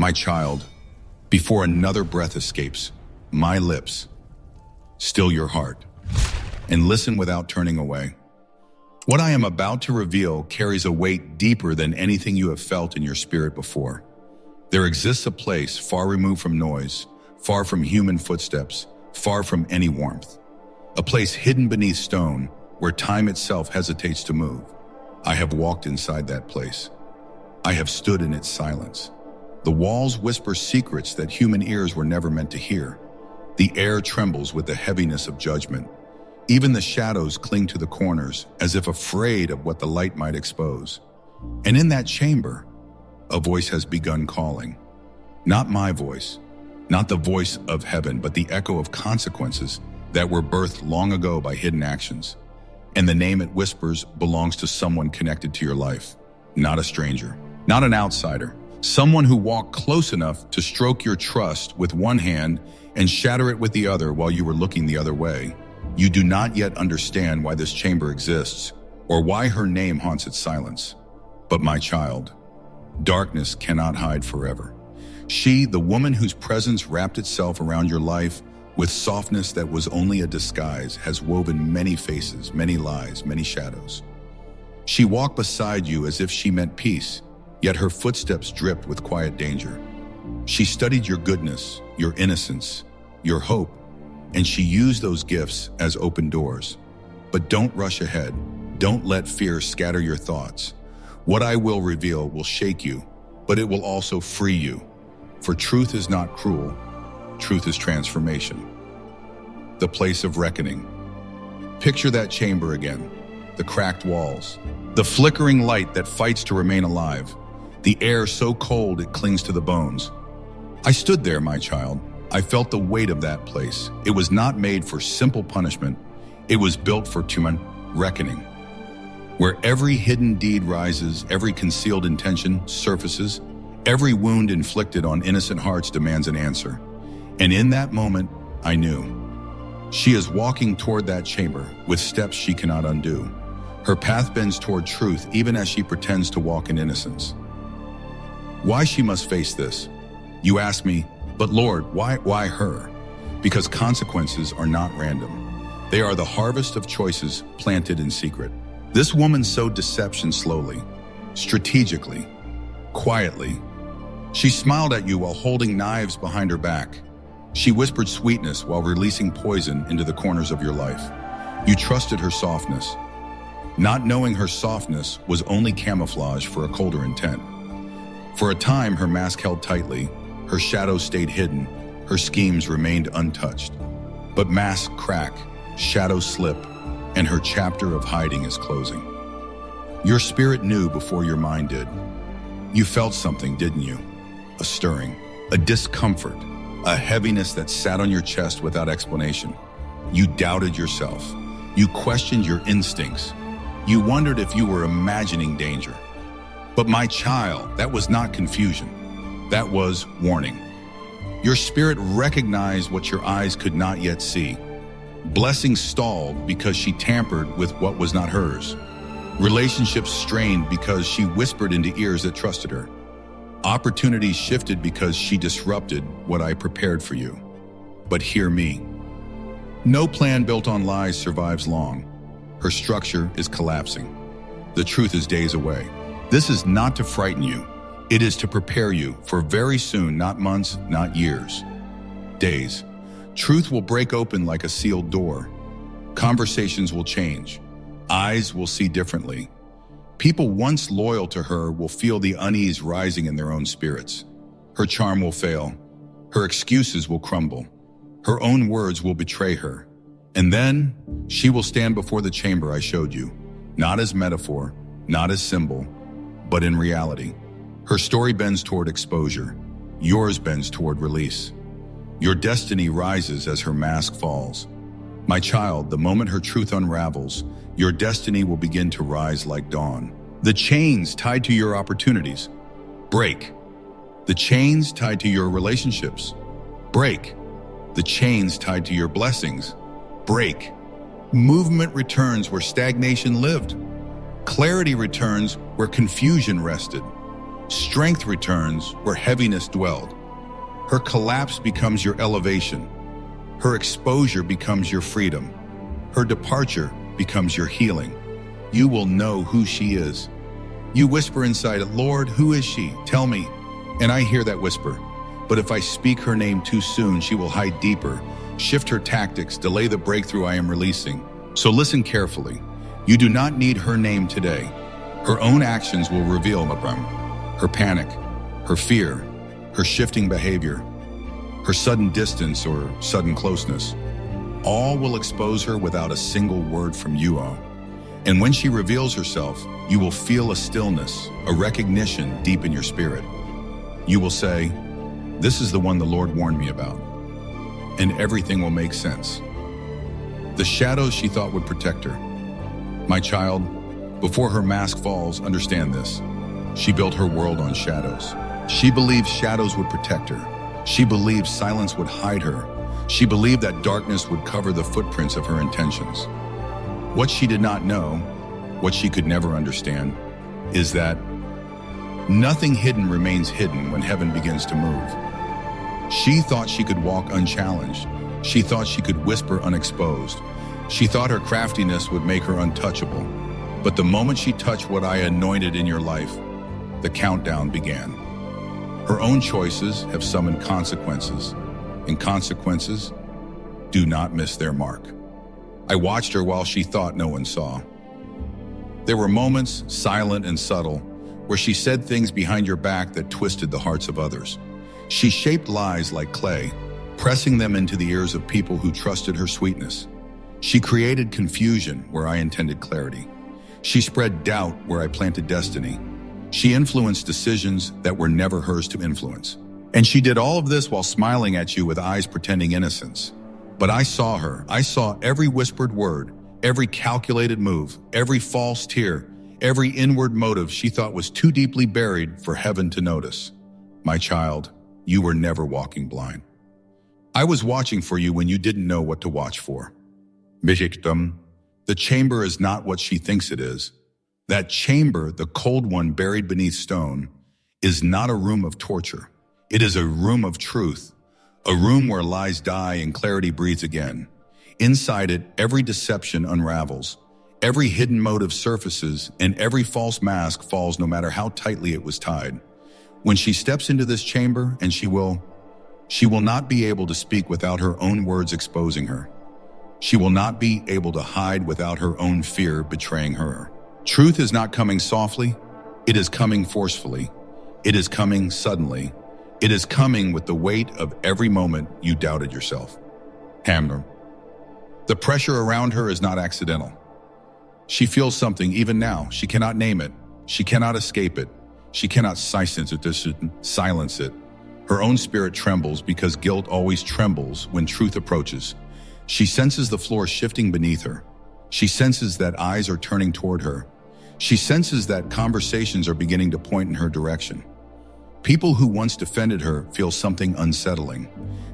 My child, before another breath escapes my lips, still your heart, and listen without turning away. What I am about to reveal carries a weight deeper than anything you have felt in your spirit before. There exists a place far removed from noise, far from human footsteps, far from any warmth. A place hidden beneath stone where time itself hesitates to move. I have walked inside that place. I have stood in its silence. The walls whisper secrets that human ears were never meant to hear. The air trembles with the heaviness of judgment. Even the shadows cling to the corners as if afraid of what the light might expose. And in that chamber, a voice has begun calling. Not my voice, not the voice of heaven, but the echo of consequences that were birthed long ago by hidden actions. And the name it whispers belongs to someone connected to your life, not a stranger, not an outsider, someone who walked close enough to stroke your trust with one hand and shatter it with the other while you were looking the other way. You do not yet understand why this chamber exists or why her name haunts its silence. But my child, darkness cannot hide forever. She, the woman whose presence wrapped itself around your life with softness that was only a disguise, has woven many faces, many lies, many shadows. She walked beside you as if she meant peace, yet her footsteps dripped with quiet danger. She studied your goodness, your innocence, your hope, and she used those gifts as open doors. But don't rush ahead. Don't let fear scatter your thoughts. What I will reveal will shake you, but it will also free you. For truth is not cruel. Truth is transformation. The place of reckoning. Picture that chamber again. The cracked walls. The flickering light that fights to remain alive. The air so cold it clings to the bones. I stood there, my child. I felt the weight of that place. It was not made for simple punishment. It was built for human reckoning. Where every hidden deed rises, every concealed intention surfaces, every wound inflicted on innocent hearts demands an answer. And in that moment, I knew. She is walking toward that chamber with steps she cannot undo. Her path bends toward truth even as she pretends to walk in innocence. Why she must face this? You ask me, but Lord, why her? Because consequences are not random. They are the harvest of choices planted in secret. This woman sowed deception slowly, strategically, quietly. She smiled at you while holding knives behind her back. She whispered sweetness while releasing poison into the corners of your life. You trusted her softness, not knowing her softness was only camouflage for a colder intent. For a time, her mask held tightly, her shadows stayed hidden, her schemes remained untouched. But masks crack, shadows slip, and her chapter of hiding is closing. Your spirit knew before your mind did. You felt something, didn't you? A stirring, a discomfort, a heaviness that sat on your chest without explanation. You doubted yourself. You questioned your instincts. You wondered if you were imagining danger. But my child, that was not confusion. That was warning. Your spirit recognized what your eyes could not yet see. Blessings stalled because she tampered with what was not hers. Relationships strained because she whispered into ears that trusted her. Opportunities shifted because she disrupted what I prepared for you. But hear me. No plan built on lies survives long. Her structure is collapsing. The truth is days away. This is not to frighten you. It is to prepare you for very soon, not months, not years. Days. Truth will break open like a sealed door. Conversations will change. Eyes will see differently. People once loyal to her will feel the unease rising in their own spirits. Her charm will fail. Her excuses will crumble. Her own words will betray her. And then she will stand before the chamber I showed you, not as metaphor, not as symbol, but in reality. Her story bends toward exposure. Yours bends toward release. Your destiny rises as her mask falls. My child, the moment her truth unravels, your destiny will begin to rise like dawn. The chains tied to your opportunities break. The chains tied to your relationships break. The chains tied to your blessings break. Movement returns where stagnation lived. Clarity returns where confusion rested. Strength returns where heaviness dwelled. Her collapse becomes your elevation. Her exposure becomes your freedom. Her departure becomes your healing. You will know who she is. You whisper inside it, Lord, who is she? Tell me. And I hear that whisper. But if I speak her name too soon, she will hide deeper, shift her tactics, delay the breakthrough I am releasing. So listen carefully. You do not need her name today. Her own actions will reveal her panic, her fear, her shifting behavior, her sudden distance or sudden closeness. All will expose her without a single word from you all. And when she reveals herself, you will feel a stillness, a recognition deep in your spirit. You will say, this is the one the Lord warned me about. And everything will make sense. The shadows she thought would protect her. My child, before her mask falls, understand this. She built her world on shadows. She believed shadows would protect her. She believed silence would hide her. She believed that darkness would cover the footprints of her intentions. What she did not know, what she could never understand, is that nothing hidden remains hidden when heaven begins to move. She thought she could walk unchallenged. She thought she could whisper unexposed. She thought her craftiness would make her untouchable. But the moment she touched what I anointed in your life, the countdown began. Her own choices have summoned consequences, and consequences do not miss their mark. I watched her while she thought no one saw. There were moments, silent and subtle, where she said things behind your back that twisted the hearts of others. She shaped lies like clay, pressing them into the ears of people who trusted her sweetness. She created confusion where I intended clarity. She spread doubt where I planted destiny. She influenced decisions that were never hers to influence. And she did all of this while smiling at you with eyes pretending innocence. But I saw her. I saw every whispered word, every calculated move, every false tear, every inward motive she thought was too deeply buried for heaven to notice. My child, you were never walking blind. I was watching for you when you didn't know what to watch for. Victim, the chamber is not what she thinks it is. That chamber, the cold one buried beneath stone, is not a room of torture. It is a room of truth, a room where lies die and clarity breathes again. Inside it, every deception unravels, every hidden motive surfaces, and every false mask falls no matter how tightly it was tied. When she steps into this chamber, and she will not be able to speak without her own words exposing her. She will not be able to hide without her own fear betraying her. Truth is not coming softly. It is coming forcefully. It is coming suddenly. It is coming with the weight of every moment you doubted yourself. Hamner. The pressure around her is not accidental. She feels something even now. She cannot name it. She cannot escape it. She cannot silence it. Her own spirit trembles because guilt always trembles when truth approaches. She senses the floor shifting beneath her. She senses that eyes are turning toward her. She senses that conversations are beginning to point in her direction. People who once defended her feel something unsettling.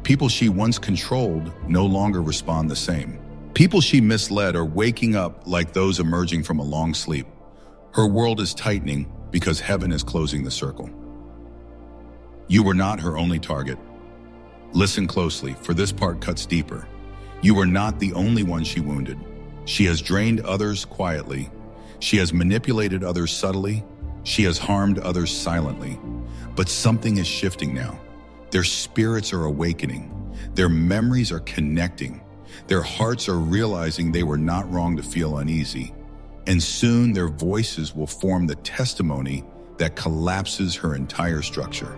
People she once controlled no longer respond the same. People she misled are waking up like those emerging from a long sleep. Her world is tightening because heaven is closing the circle. You were not her only target. Listen closely, for this part cuts deeper. You were not the only one she wounded. She has drained others quietly. She has manipulated others subtly. She has harmed others silently. But something is shifting now. Their spirits are awakening. Their memories are connecting. Their hearts are realizing they were not wrong to feel uneasy. And soon their voices will form the testimony that collapses her entire structure.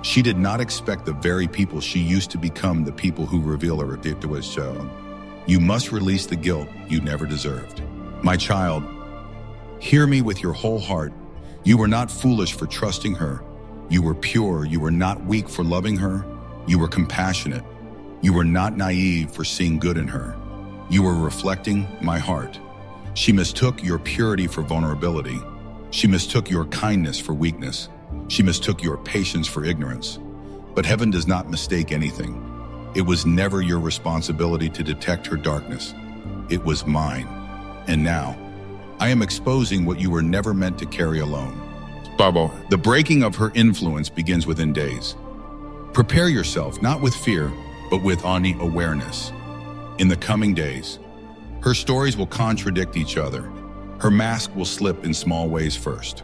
She did not expect the very people she used to become the people who reveal her ridiculous show. You must release the guilt you never deserved. My child, hear me with your whole heart. You were not foolish for trusting her. You were pure. You were not weak for loving her. You were compassionate. You were not naive for seeing good in her. You were reflecting my heart. She mistook your purity for vulnerability. She mistook your kindness for weakness. She mistook your patience for ignorance. But heaven does not mistake anything. It was never your responsibility to detect her darkness. It was mine. And now, I am exposing what you were never meant to carry alone. The breaking of her influence begins within days. Prepare yourself, not with fear, but with awareness. In the coming days, her stories will contradict each other. Her mask will slip in small ways first.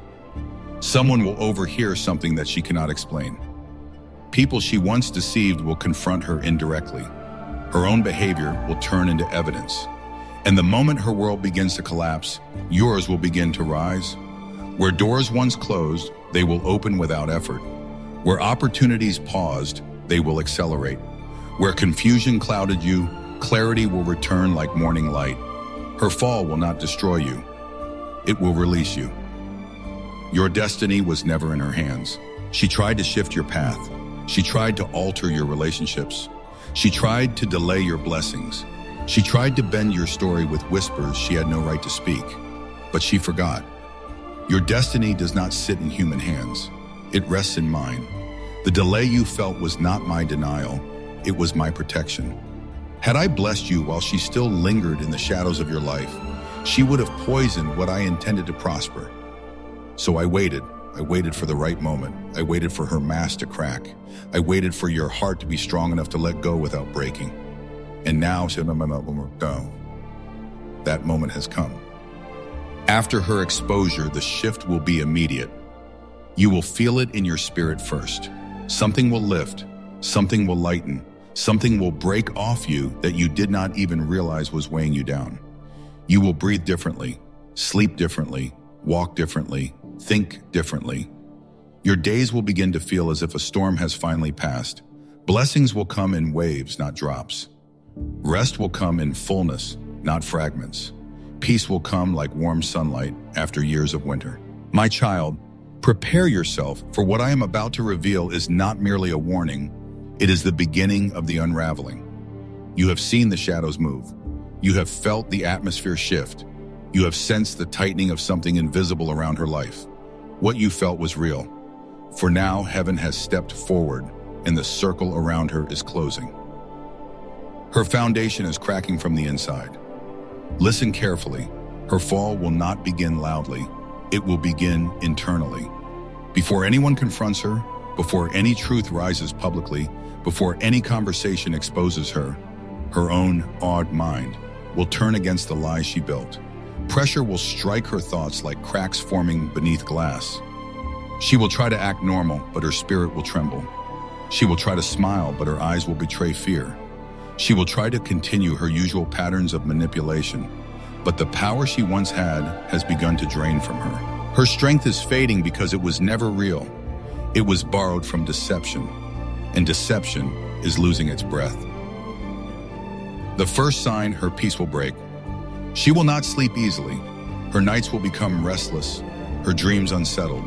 Someone will overhear something that she cannot explain. People she once deceived will confront her indirectly. Her own behavior will turn into evidence. And the moment her world begins to collapse, yours will begin to rise. Where doors once closed, they will open without effort. Where opportunities paused, they will accelerate. Where confusion clouded you, clarity will return like morning light. Her fall will not destroy you. It will release you. Your destiny was never in her hands. She tried to shift your path. She tried to alter your relationships. She tried to delay your blessings. She tried to bend your story with whispers she had no right to speak. But she forgot. Your destiny does not sit in human hands. It rests in mine. The delay you felt was not my denial. It was my protection. Had I blessed you while she still lingered in the shadows of your life, she would have poisoned what I intended to prosper. So I waited. I waited for the right moment. I waited for her mask to crack. I waited for your heart to be strong enough to let go without breaking. And now, that moment has come. After her exposure, the shift will be immediate. You will feel it in your spirit first. Something will lift. Something will lighten. Something will break off you that you did not even realize was weighing you down. You will breathe differently, sleep differently, walk differently, think differently. Your days will begin to feel as if a storm has finally passed. Blessings will come in waves, not drops. Rest will come in fullness, not fragments. Peace will come like warm sunlight after years of winter. My child, prepare yourself, for what I am about to reveal is not merely a warning. It is the beginning of the unraveling. You have seen the shadows move. You have felt the atmosphere shift. You have sensed the tightening of something invisible around her life. What you felt was real. For now, heaven has stepped forward, and the circle around her is closing. Her foundation is cracking from the inside. Listen carefully. Her fall will not begin loudly. It will begin internally. Before anyone confronts her, before any truth rises publicly, before any conversation exposes her, her own awed mind will turn against the lies she built. Pressure will strike her thoughts like cracks forming beneath glass. She will try to act normal, but her spirit will tremble. She will try to smile, but her eyes will betray fear. She will try to continue her usual patterns of manipulation, but the power she once had has begun to drain from her. Her strength is fading because it was never real. It was borrowed from deception, and deception is losing its breath. The first sign, her peace will break. She will not sleep easily. Her nights will become restless, her dreams unsettled,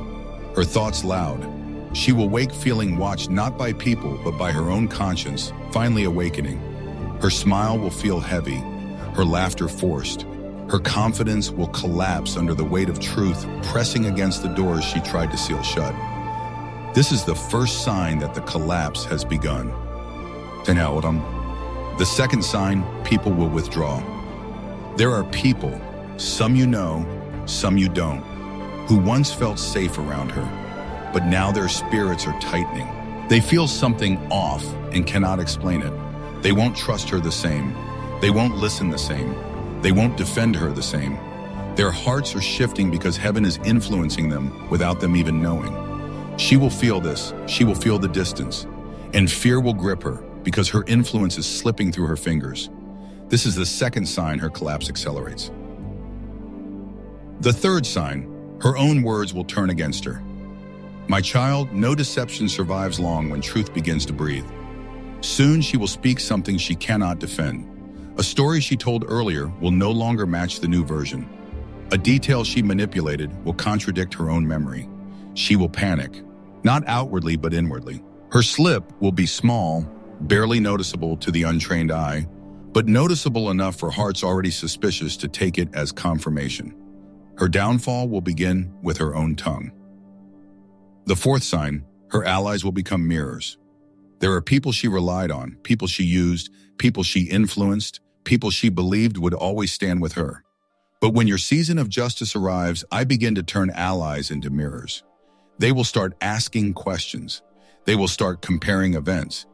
her thoughts loud. She will wake feeling watched not by people, but by her own conscience, finally awakening. Her smile will feel heavy, her laughter forced. Her confidence will collapse under the weight of truth pressing against the doors she tried to seal shut. This is the first sign that the collapse has begun. The second sign, people will withdraw. There are people, some you know, some you don't, who once felt safe around her, but now their spirits are tightening. They feel something off and cannot explain it. They won't trust her the same. They won't listen the same. They won't defend her the same. Their hearts are shifting because heaven is influencing them without them even knowing. She will feel this. She will feel the distance. And fear will grip her because her influence is slipping through her fingers. This is the second sign her collapse accelerates. The third sign, her own words will turn against her. My child, no deception survives long when truth begins to breathe. Soon she will speak something she cannot defend. A story she told earlier will no longer match the new version. A detail she manipulated will contradict her own memory. She will panic, not outwardly but inwardly. Her slip will be small, barely noticeable to the untrained eye, but noticeable enough for hearts already suspicious to take it as confirmation. Her downfall will begin with her own tongue. The fourth sign, her allies will become mirrors. There are people she relied on, people she used, people she influenced, people she believed would always stand with her. But when your season of justice arrives, I begin to turn allies into mirrors. They will start asking questions. They will start comparing events.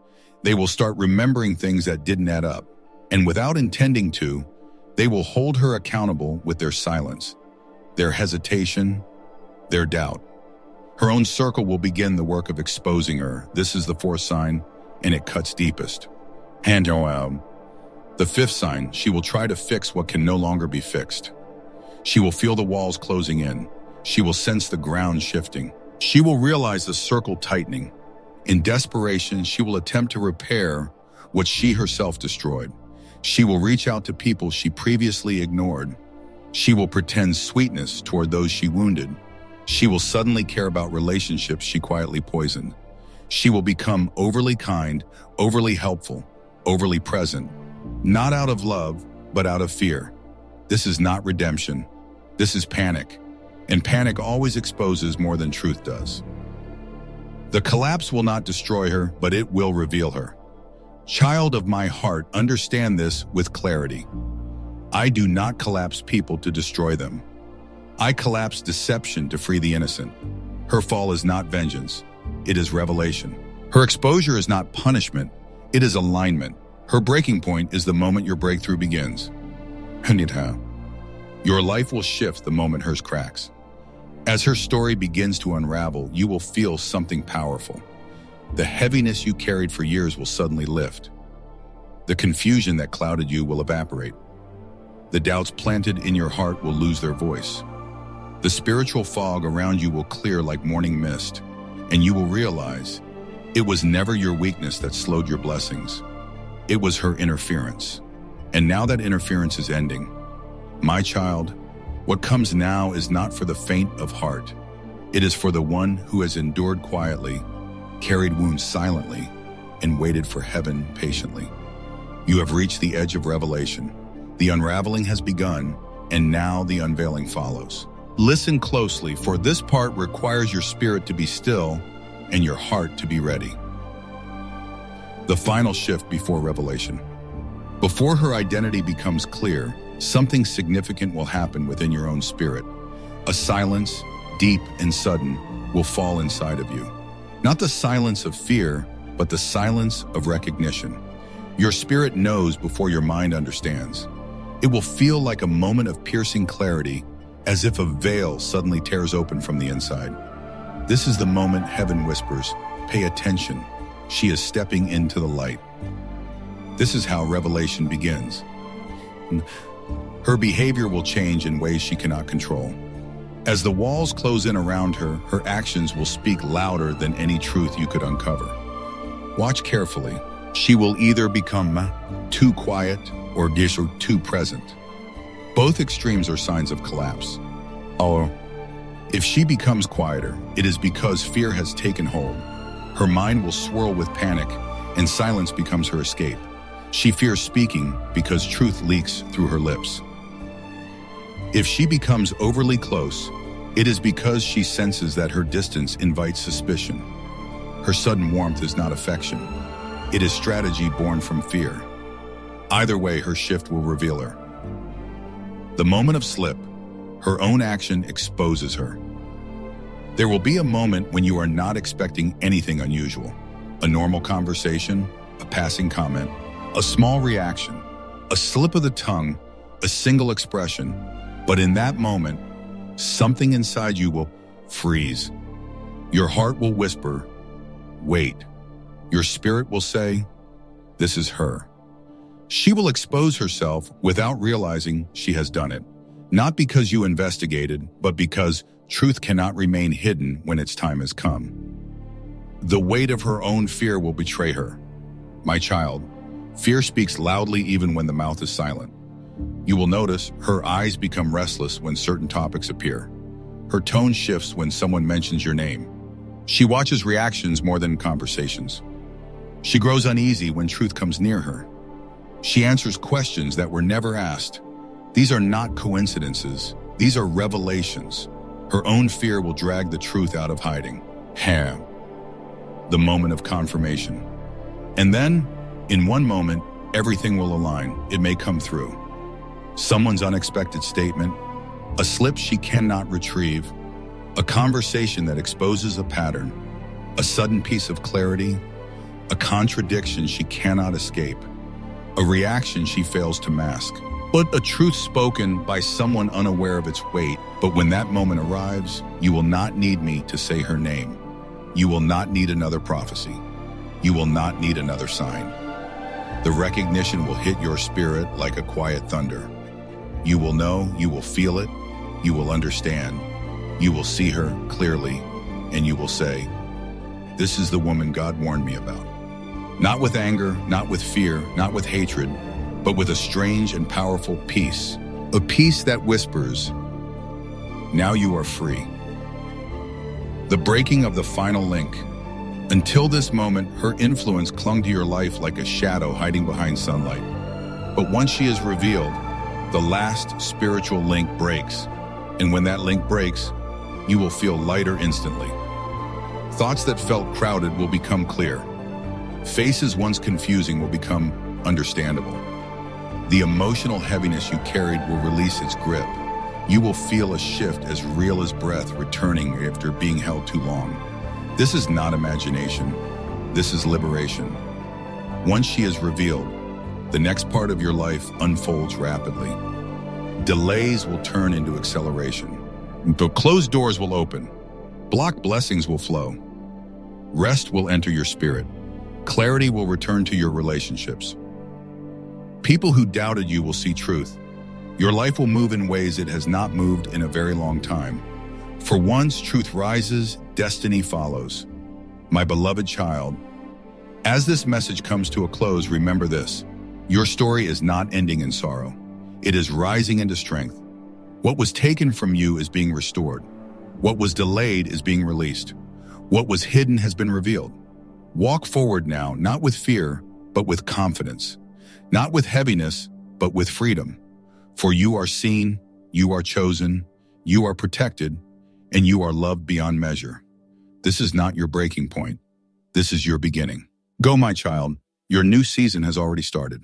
They will start remembering things that didn't add up. And without intending to, they will hold her accountable with their silence, their hesitation, their doubt. Her own circle will begin the work of exposing her. This is the fourth sign, and it cuts deepest. And the fifth sign, she will try to fix what can no longer be fixed. She will feel the walls closing in. She will sense the ground shifting. She will realize the circle tightening. In desperation, she will attempt to repair what she herself destroyed. She will reach out to people she previously ignored. She will pretend sweetness toward those she wounded. She will suddenly care about relationships she quietly poisoned. She will become overly kind, overly helpful, overly present, not out of love, but out of fear. This is not redemption. This is panic. And panic always exposes more than truth does. The collapse will not destroy her, but it will reveal her. Child of my heart, understand this with clarity. I do not collapse people to destroy them. I collapse deception to free the innocent. Her fall is not vengeance. It is revelation. Her exposure is not punishment. It is alignment. Her breaking point is the moment your breakthrough begins. Your life will shift the moment hers cracks. As her story begins to unravel, you will feel something powerful. The heaviness you carried for years will suddenly lift. The confusion that clouded you will evaporate. The doubts planted in your heart will lose their voice. The spiritual fog around you will clear like morning mist, and you will realize it was never your weakness that slowed your blessings. It was her interference. And now that interference is ending. My child, what comes now is not for the faint of heart. It is for the one who has endured quietly, carried wounds silently, and waited for heaven patiently. You have reached the edge of revelation. The unraveling has begun, and now the unveiling follows. Listen closely, for this part requires your spirit to be still and your heart to be ready. The final shift before revelation. Before her identity becomes clear, something significant will happen within your own spirit. A silence, deep and sudden, will fall inside of you. Not the silence of fear, but the silence of recognition. Your spirit knows before your mind understands. It will feel like a moment of piercing clarity, as if a veil suddenly tears open from the inside. This is the moment heaven whispers, "Pay attention. She is stepping into the light." This is how revelation begins. Her behavior will change in ways she cannot control. As the walls close in around her, her actions will speak louder than any truth you could uncover. Watch carefully. She will either become too quiet or too present. Both extremes are signs of collapse. Or, if she becomes quieter, it is because fear has taken hold. Her mind will swirl with panic, and silence becomes her escape. She fears speaking because truth leaks through her lips. If she becomes overly close, it is because she senses that her distance invites suspicion. Her sudden warmth is not affection. It is strategy born from fear. Either way, her shift will reveal her. The moment of slip, her own action exposes her. There will be a moment when you are not expecting anything unusual. A normal conversation, a passing comment, a small reaction, a slip of the tongue, a single expression. But in that moment, something inside you will freeze. Your heart will whisper, "Wait." Your spirit will say, "This is her." She will expose herself without realizing she has done it. Not because you investigated, but because truth cannot remain hidden when its time has come. The weight of her own fear will betray her. My child, fear speaks loudly even when the mouth is silent. You will notice her eyes become restless when certain topics appear. Her tone shifts when someone mentions your name. She watches reactions more than conversations. She grows uneasy when truth comes near her. She answers questions that were never asked. These are not coincidences. These are revelations. Her own fear will drag the truth out of hiding. The moment of confirmation. And then, in one moment, everything will align. It may come through. Someone's unexpected statement, a slip she cannot retrieve, A conversation that exposes a pattern, a sudden piece of clarity, a contradiction she cannot escape, a reaction she fails to mask. But a truth spoken by someone unaware of its weight. But when that moment arrives, you will not need me to say her name. You will not need another prophecy. You will not need another sign. The recognition will hit your spirit like a quiet thunder. You will know, you will feel it, you will understand. You will see her clearly, and you will say, "This is the woman God warned me about." Not with anger, not with fear, not with hatred, but with a strange and powerful peace. A peace that whispers, "Now you are free." The breaking of the final link. Until this moment, her influence clung to your life like a shadow hiding behind sunlight. But once she is revealed, the last spiritual link breaks. And when that link breaks, you will feel lighter instantly. Thoughts that felt crowded will become clear. Faces once confusing will become understandable. The emotional heaviness you carried will release its grip. You will feel a shift as real as breath returning after being held too long. This is not imagination. This is liberation. Once she is revealed, the next part of your life unfolds rapidly. Delays will turn into acceleration. The closed doors will open. Blocked blessings will flow. Rest will enter your spirit. Clarity will return to your relationships. People who doubted you will see truth. Your life will move in ways it has not moved in a very long time. For once truth rises, destiny follows. My beloved child, as this message comes to a close, remember this. Your story is not ending in sorrow. It is rising into strength. What was taken from you is being restored. What was delayed is being released. What was hidden has been revealed. Walk forward now, not with fear, but with confidence. Not with heaviness, but with freedom. For you are seen, you are chosen, you are protected, and you are loved beyond measure. This is not your breaking point. This is your beginning. Go, my child. Your new season has already started.